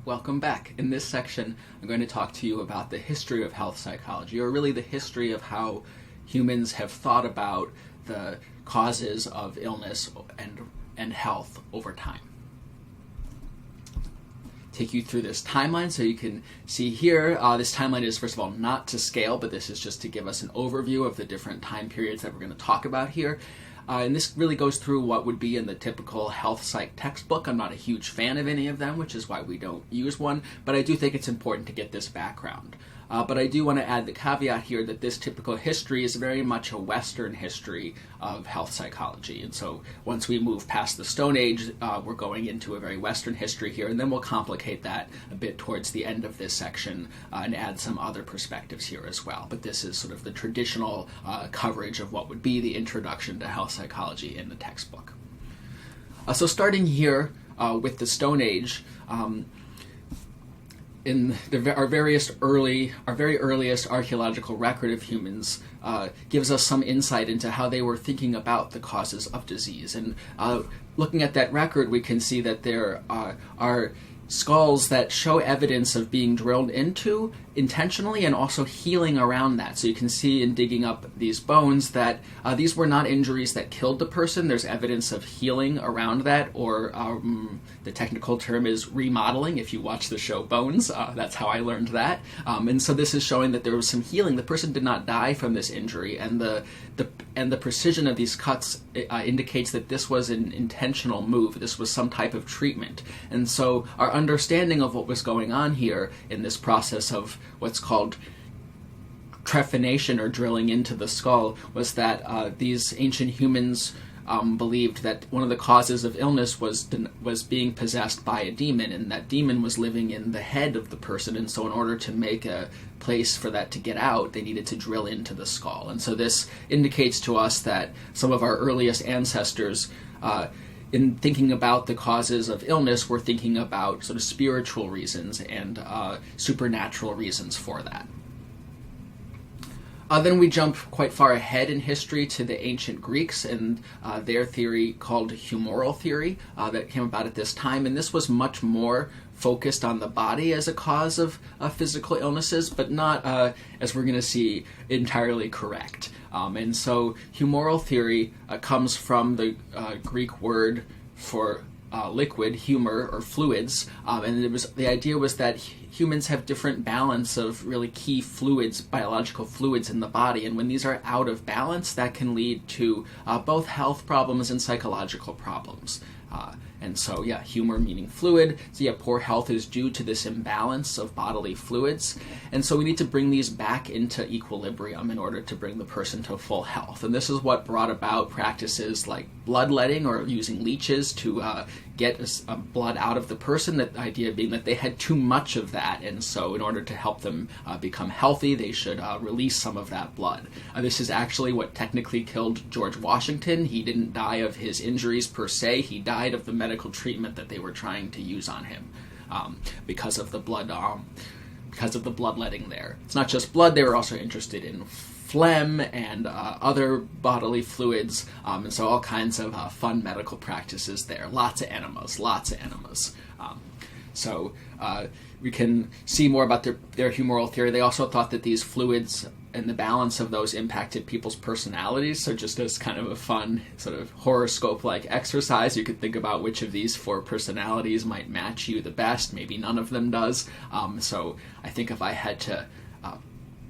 Welcome back. In this section, I'm going to talk to you about the history of health psychology, or really the history of how humans have thought about the causes of illness and health over time. Take you through this timeline so you can see here. This timeline is, first of all, not to scale, but this is just to give us an overview of the different time periods that we're going to talk about here. And this really goes through what would be in the typical health psych textbook. I'm not a huge fan of any of them, which is why we don't use one, but I do think it's important to get this background. But I do want to add the caveat here that this typical history is very much a Western history of health psychology. And so once we move past the Stone Age, we're going into a very Western history here, and then we'll complicate that a bit towards the end of this section and add some other perspectives here as well. But this is sort of the traditional coverage of what would be the introduction to health psychology in the textbook. So starting here with the Stone Age, in our very earliest archaeological record of humans gives us some insight into how they were thinking about the causes of disease. And looking at that record, we can see that there are skulls that show evidence of being drilled into intentionally and also healing around that. So you can see in digging up these bones that these were not injuries that killed the person. There's evidence of healing around that, or the technical term is remodeling. If you watch the show Bones, that's how I learned that. And so this is showing that there was some healing. The person did not die from this injury, and the precision of these cuts indicates that this was an intentional move. This was some type of treatment. And so our understanding of what was going on here in this process of what's called trephination, or drilling into the skull, was that these ancient humans believed that one of the causes of illness was being possessed by a demon, and that demon was living in the head of the person. And so in order to make a place for that to get out, they needed to drill into the skull. And so this indicates to us that some of our earliest ancestors, in thinking about the causes of illness, were thinking about sort of spiritual reasons and supernatural reasons for that. Then we jump quite far ahead in history to the ancient Greeks and their theory called humoral theory that came about at this time. And this was much more focused on the body as a cause of physical illnesses, but not, as we're going to see, entirely correct. And so humoral theory comes from the Greek word for liquid, humor, or fluids, and the idea was that humans have different balance of really key fluids, biological fluids in the body, and when these are out of balance, that can lead to both health problems and psychological problems. And so, humor meaning fluid. So poor health is due to this imbalance of bodily fluids. And so we need to bring these back into equilibrium in order to bring the person to full health. And this is what brought about practices like bloodletting, or using leeches to get blood out of the person, the idea being that they had too much of that, and so in order to help them become healthy, they should release some of that blood. This is actually what technically killed George Washington. He didn't die of his injuries per se, he died of the medical treatment that they were trying to use on him because of the bloodletting there. It's not just blood, they were also interested in phlegm and other bodily fluids, and so all kinds of fun medical practices there. Lots of enemas. So we can see more about their humoral theory. They also thought that these fluids and the balance of those impacted people's personalities. So just as kind of a fun sort of horoscope-like exercise, you could think about which of these 4 personalities might match you the best. Maybe none of them does. So I think if I had to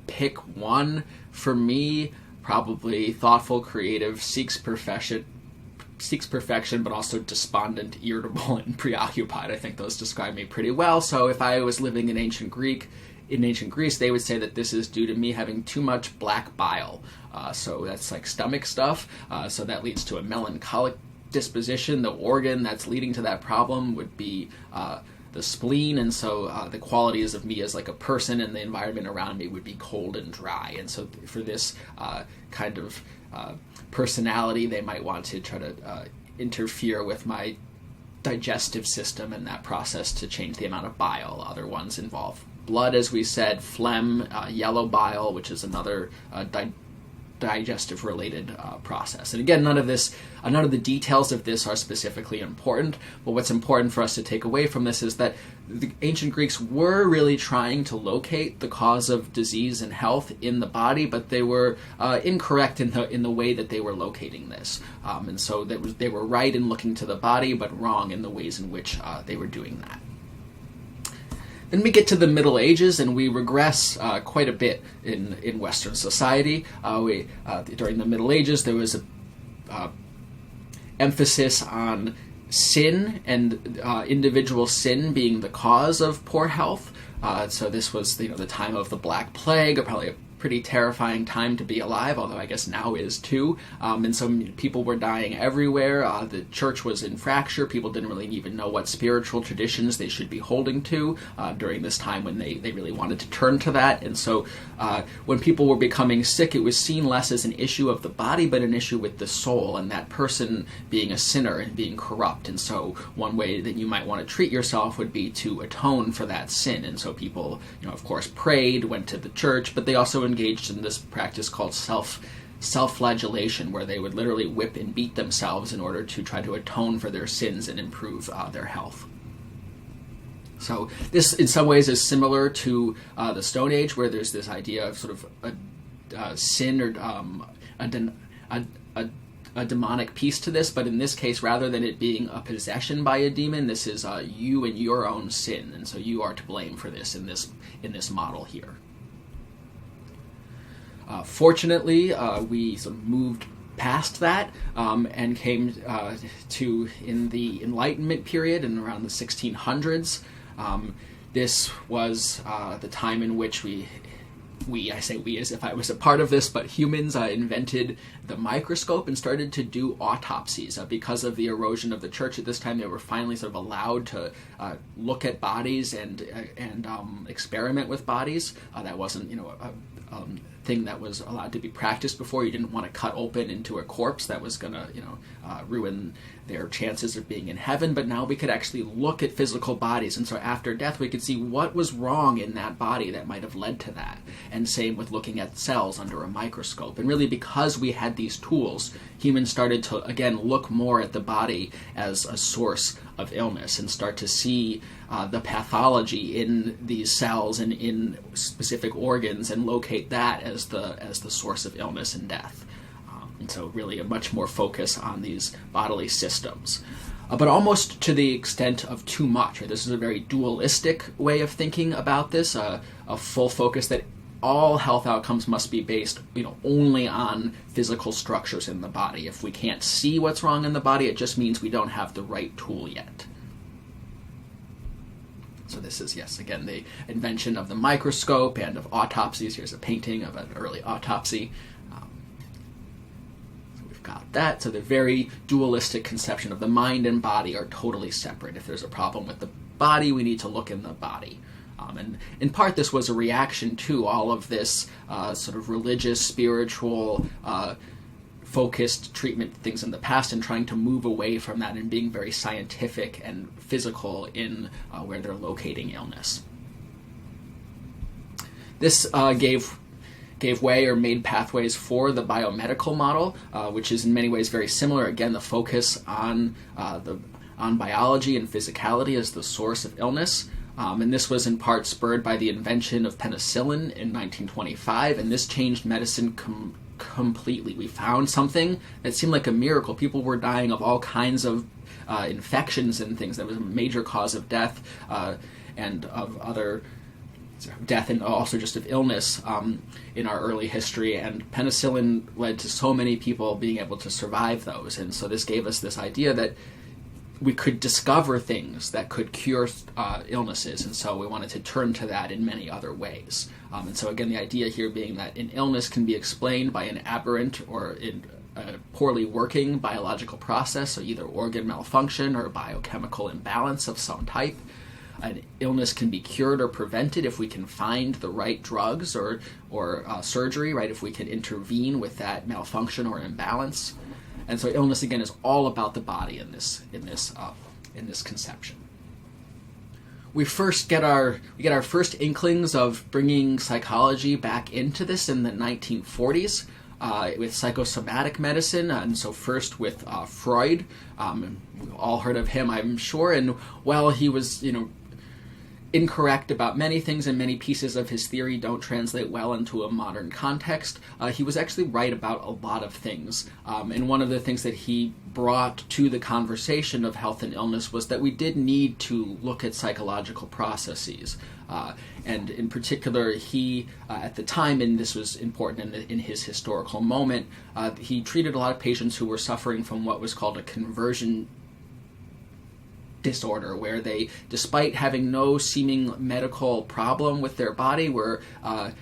pick one, for me, probably thoughtful, creative, seeks perfection, but also despondent, irritable, and preoccupied. I think those describe me pretty well. So if I was living in ancient Greece, they would say that this is due to me having too much black bile. So that's like stomach stuff. So that leads to a melancholic disposition. The organ that's leading to that problem would be the spleen, and so the qualities of me as like a person and the environment around me would be cold and dry. And so for this kind of personality, they might want to try to interfere with my digestive system and that process to change the amount of bile. Other ones involve blood, as we said, phlegm, yellow bile, which is another digestive related process. And again, none of the details of this are specifically important, but what's important for us to take away from this is that the ancient Greeks were really trying to locate the cause of disease and health in the body, but they were incorrect in the way that they were locating this. And so they were right in looking to the body, but wrong in the ways in which they were doing that. Then we get to the Middle Ages, and we regress quite a bit in Western society. During the Middle Ages, there was a emphasis on sin and individual sin being the cause of poor health. So this was the time of the Black Plague, probably a pretty terrifying time to be alive, although I guess now is too. And so people were dying everywhere. The church was in fracture. People didn't really even know what spiritual traditions they should be holding to during this time when they really wanted to turn to that. And so when people were becoming sick, it was seen less as an issue of the body, but an issue with the soul, and that person being a sinner and being corrupt. And so one way that you might want to treat yourself would be to atone for that sin. And so people, of course, prayed, went to the church, but they also engaged in this practice called self-flagellation, where they would literally whip and beat themselves in order to try to atone for their sins and improve their health. So this, in some ways, is similar to the Stone Age, where there's this idea of sort of a sin or a demonic piece to this, but in this case, rather than it being a possession by a demon, this is you and your own sin, and so you are to blame for this in this model here. Fortunately, we sort of moved past that and came to in the Enlightenment period in around the 1600s. This was the time in which I say we as if I was a part of this, but humans invented the microscope and started to do autopsies. Because of the erosion of the church at this time, they were finally sort of allowed to look at bodies and experiment with bodies. That wasn't, a thing that was allowed to be practiced before. You didn't want to cut open into a corpse that was going to, ruin their chances of being in heaven. But now we could actually look at physical bodies, and so after death we could see what was wrong in that body that might have led to that. And same with looking at cells under a microscope. And really, because we had these tools, humans started to again look more at the body as a source of illness and start to see the pathology in these cells and in specific organs and locate that as the source of illness and death. And so really a much more focus on these bodily systems. But almost to the extent of too much. Right? This is a very dualistic way of thinking about this, a full focus that all health outcomes must be based, only on physical structures in the body. If we can't see what's wrong in the body, it just means we don't have the right tool yet. So this is, yes, again, the invention of the microscope and of autopsies. Here's a painting of an early autopsy. So we've got that. So the very dualistic conception of the mind and body are totally separate. If there's a problem with the body, we need to look in the body. And in part, this was a reaction to all of this sort of religious, spiritual, focused treatment things in the past, and trying to move away from that and being very scientific and physical in where they're locating illness. This gave way or made pathways for the biomedical model, which is in many ways very similar. Again, the focus on biology and physicality as the source of illness. And this was in part spurred by the invention of penicillin in 1925, and this changed medicine completely. We found something that seemed like a miracle. People were dying of all kinds of infections and things. That was a major cause of death and of other death and also just of illness in our early history. And penicillin led to so many people being able to survive those. And so this gave us this idea that we could discover things that could cure illnesses, and so we wanted to turn to that in many other ways. And so again, the idea here being that an illness can be explained by an aberrant or a poorly working biological process, so either organ malfunction or biochemical imbalance of some type. An illness can be cured or prevented if we can find the right drugs or surgery, right? If we can intervene with that malfunction or imbalance. And so illness, again, is all about the body in this conception. We get our first inklings of bringing psychology back into this in the 1940s. with psychosomatic medicine, and so first with Freud. We've all heard of him, I'm sure, and while he was, incorrect about many things, and many pieces of his theory don't translate well into a modern context, he was actually right about a lot of things. And one of the things that he brought to the conversation of health and illness was that we did need to look at psychological processes. And in particular, he, at the time, and this was important in his historical moment, he treated a lot of patients who were suffering from what was called a conversion disorder, where they, despite having no seeming medical problem with their body,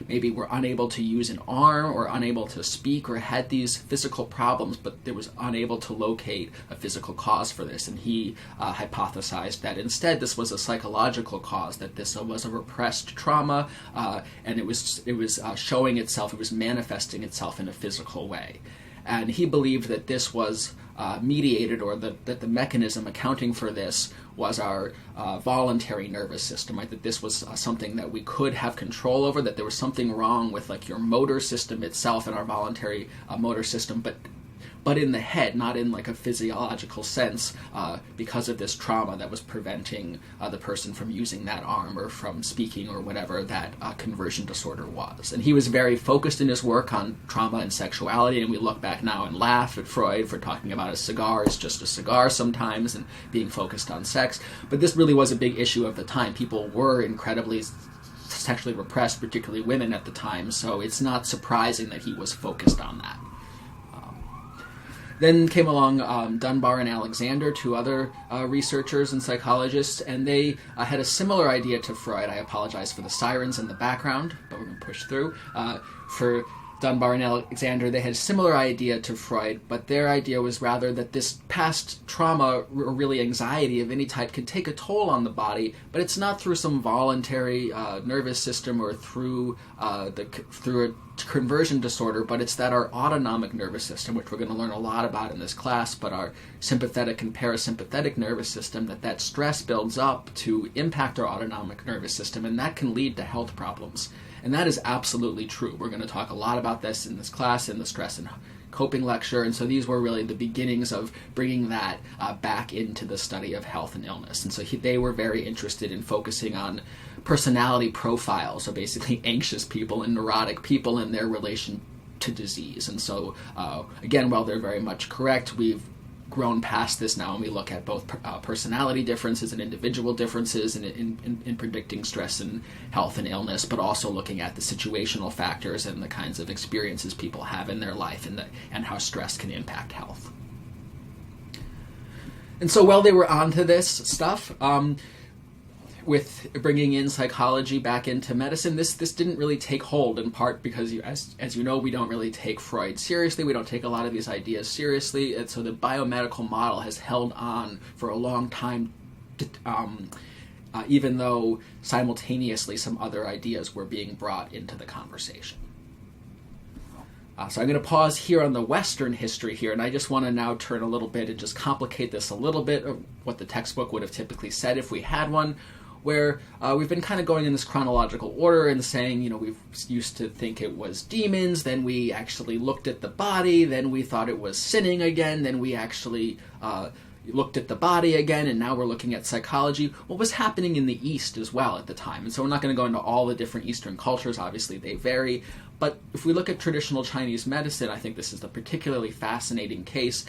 maybe were unable to use an arm or unable to speak or had these physical problems, but they was unable to locate a physical cause for this. And he hypothesized that instead this was a psychological cause, that this was a repressed trauma, and it was showing itself, it was manifesting itself in a physical way. And he believed that this was mediated, or that the mechanism accounting for this was our voluntary nervous system, right? That this was something that we could have control over, that there was something wrong with like your motor system itself and our voluntary motor system, but in the head, not in like a physiological sense, because of this trauma that was preventing the person from using that arm or from speaking or whatever that conversion disorder was. And he was very focused in his work on trauma and sexuality, and we look back now and laugh at Freud for talking about a cigar as just a cigar sometimes and being focused on sex. But this really was a big issue of the time. People were incredibly sexually repressed, particularly women at the time, so it's not surprising that he was focused on that. Then came along Dunbar and Alexander, two other researchers and psychologists, and they had a similar idea to Freud. I apologize for the sirens in the background, but we're going to push through. For Dunbar and Alexander, they had a similar idea to Freud, but their idea was rather that this past trauma, or really anxiety of any type, can take a toll on the body, but it's not through some voluntary nervous system or through a conversion disorder, but it's that our autonomic nervous system, which we're going to learn a lot about in this class, but our sympathetic and parasympathetic nervous system, that stress builds up to impact our autonomic nervous system, and that can lead to health problems. And that is absolutely true. We're going to talk a lot about this in this class, in the stress and coping lecture, and so these were really the beginnings of bringing that back into the study of health and illness. And so they were very interested in focusing on personality profiles, so basically anxious people and neurotic people and their relation to disease. And so, again, while they're very much correct, we've grown past this now, and we look at both personality differences and individual differences in predicting stress and health and illness, but also looking at the situational factors and the kinds of experiences people have in their life and how stress can impact health. And so while they were onto this stuff, with bringing in psychology back into medicine, this didn't really take hold, in part because, as you know, we don't really take Freud seriously. We don't take a lot of these ideas seriously, and so the biomedical model has held on for a long time, even though simultaneously some other ideas were being brought into the conversation. So I'm going to pause here on the Western history here, and I just want to now turn a little bit and just complicate this a little bit of what the textbook would have typically said if we had one, where we've been kind of going in this chronological order and saying, we used to think it was demons, then we actually looked at the body, then we thought it was sinning again, then we actually looked at the body again, and now we're looking at psychology. What was happening in the East as well at the time? And so we're not going to go into all the different Eastern cultures, obviously they vary, but if we look at traditional Chinese medicine, I think this is a particularly fascinating case.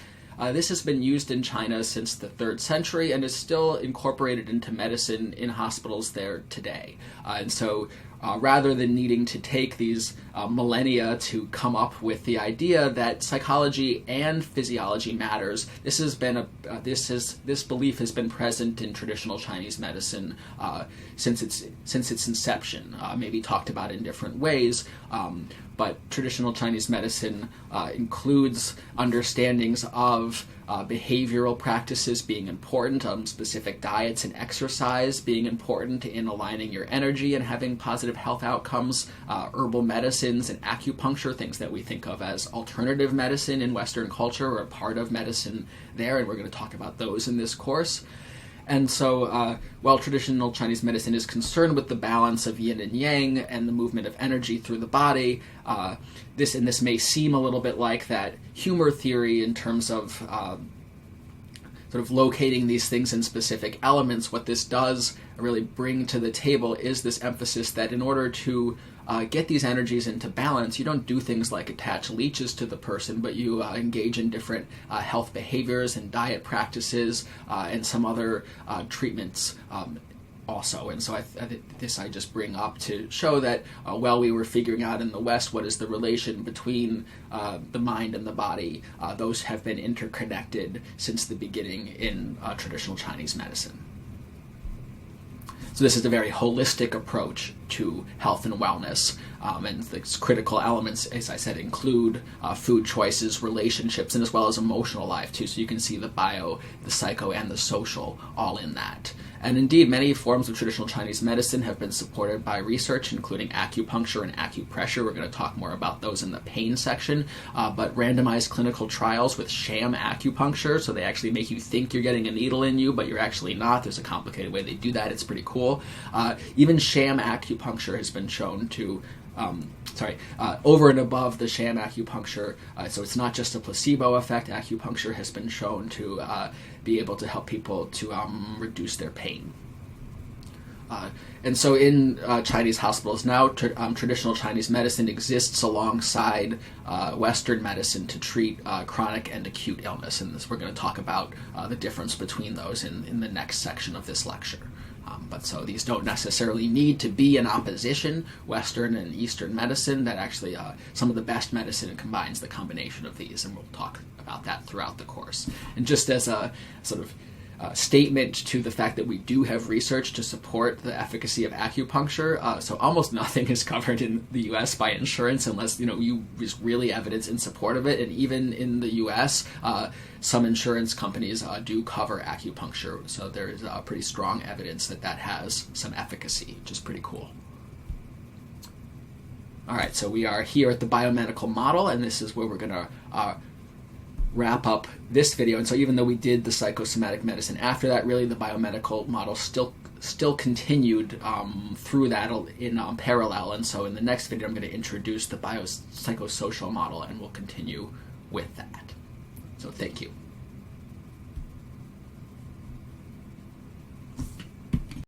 This has been used in China since the 3rd century and is still incorporated into medicine in hospitals there today. And so rather than needing to take these millennia to come up with the idea that psychology and physiology matters, this belief has been present in traditional Chinese medicine since its inception, maybe talked about in different ways. But traditional Chinese medicine includes understandings of behavioral practices being important, specific diets and exercise being important in aligning your energy and having positive health outcomes, herbal medicines and acupuncture, things that we think of as alternative medicine in Western culture, or a part of medicine there, and we're going to talk about those in this course. And so, while traditional Chinese medicine is concerned with the balance of yin and yang and the movement of energy through the body, this may seem a little bit like that humor theory in terms of sort of locating these things in specific elements. What this does really bring to the table is this emphasis that in order to get these energies into balance, you don't do things like attach leeches to the person, but you engage in different health behaviors and diet practices and some other treatments also. And so I just bring up to show that while we were figuring out in the West what is the relation between the mind and the body, those have been interconnected since the beginning in traditional Chinese medicine. So this is a very holistic approach to health and wellness, and the critical elements, as I said, include food choices, relationships, and as well as emotional life too. So you can see the bio, the psycho, and the social all in that. And indeed, many forms of traditional Chinese medicine have been supported by research, including acupuncture and acupressure. We're going to talk more about those in the pain section. But randomized clinical trials with sham acupuncture, so they actually make you think you're getting a needle in you, but you're actually not. There's a complicated way they do that. It's pretty cool. Even sham acupuncture has been shown to over and above the sham acupuncture, so it's not just a placebo effect. Acupuncture has been shown to be able to help people to reduce their pain. And so in Chinese hospitals now, traditional Chinese medicine exists alongside Western medicine to treat chronic and acute illness. And we're going to talk about the difference between those in the next section of this lecture. But so these don't necessarily need to be in opposition, Western and Eastern medicine. That actually, some of the best medicine combines the combination of these, and we'll talk about that throughout the course. And just as a sort of statement to the fact that we do have research to support the efficacy of acupuncture, so almost nothing is covered in the U.S. by insurance unless there's really evidence in support of it. And even in the U.S., some insurance companies do cover acupuncture, so there is pretty strong evidence that has some efficacy, which is pretty cool. All right, so we are here at the biomedical model, and this is where we're going to wrap up this video. And so even though we did the psychosomatic medicine after that, really the biomedical model still continued through that in parallel. And so in the next video, I'm going to introduce the biopsychosocial model, and we'll continue with that. So thank you.